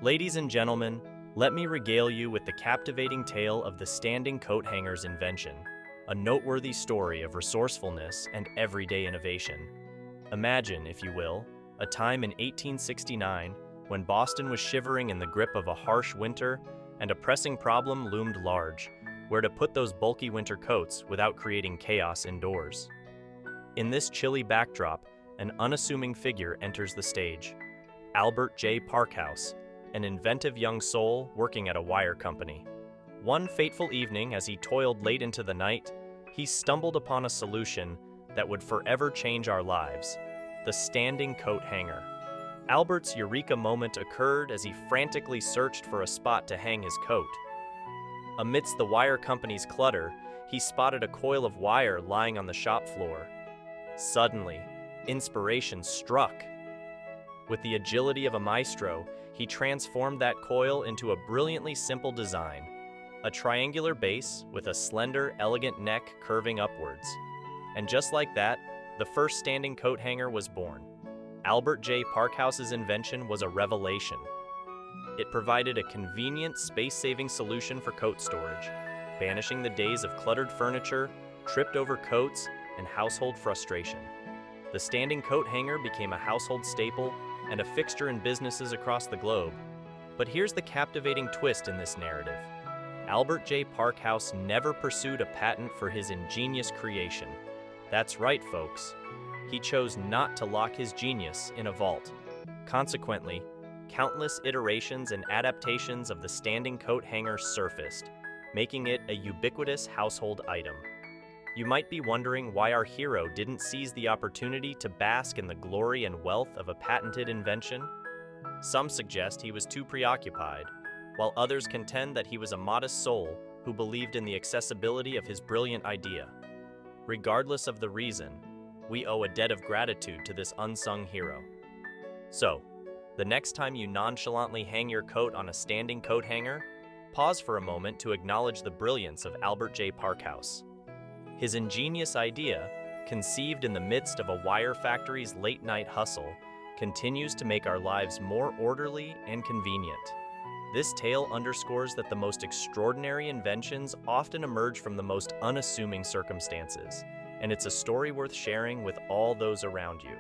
Ladies and gentlemen, let me regale you with the captivating tale of the standing coat hanger's invention, a noteworthy story of resourcefulness and everyday innovation. Imagine, if you will, a time in 1869 when Boston was shivering in the grip of a harsh winter and a pressing problem loomed large: where to put those bulky winter coats without creating chaos indoors. In this chilly backdrop, an unassuming figure enters the stage: Albert J. Parkhouse, an inventive young soul working at a wire company. One fateful evening, as he toiled late into the night, he stumbled upon a solution that would forever change our lives: the standing coat hanger. Albert's eureka moment occurred as he frantically searched for a spot to hang his coat. Amidst the wire company's clutter, he spotted a coil of wire lying on the shop floor. Suddenly, inspiration struck. With the agility of a maestro, he transformed that coil into a brilliantly simple design: a triangular base with a slender, elegant neck curving upwards. And just like that, the first standing coat hanger was born. Albert J. Parkhouse's invention was a revelation. It provided a convenient, space-saving solution for coat storage, banishing the days of cluttered furniture, tripped-over coats, and household frustration. The standing coat hanger became a household staple and a fixture in businesses across the globe. But here's the captivating twist in this narrative: Albert J. Parkhouse never pursued a patent for his ingenious creation. That's right, folks. He chose not to lock his genius in a vault. Consequently, countless iterations and adaptations of the standing coat hanger surfaced, making it a ubiquitous household item. You might be wondering why our hero didn't seize the opportunity to bask in the glory and wealth of a patented invention. Some suggest he was too preoccupied, while others contend that he was a modest soul who believed in the accessibility of his brilliant idea. Regardless of the reason, we owe a debt of gratitude to this unsung hero. So, the next time you nonchalantly hang your coat on a standing coat hanger, pause for a moment to acknowledge the brilliance of Albert J. Parkhouse. His ingenious idea, conceived in the midst of a wire factory's late-night hustle, continues to make our lives more orderly and convenient. This tale underscores that the most extraordinary inventions often emerge from the most unassuming circumstances, and it's a story worth sharing with all those around you.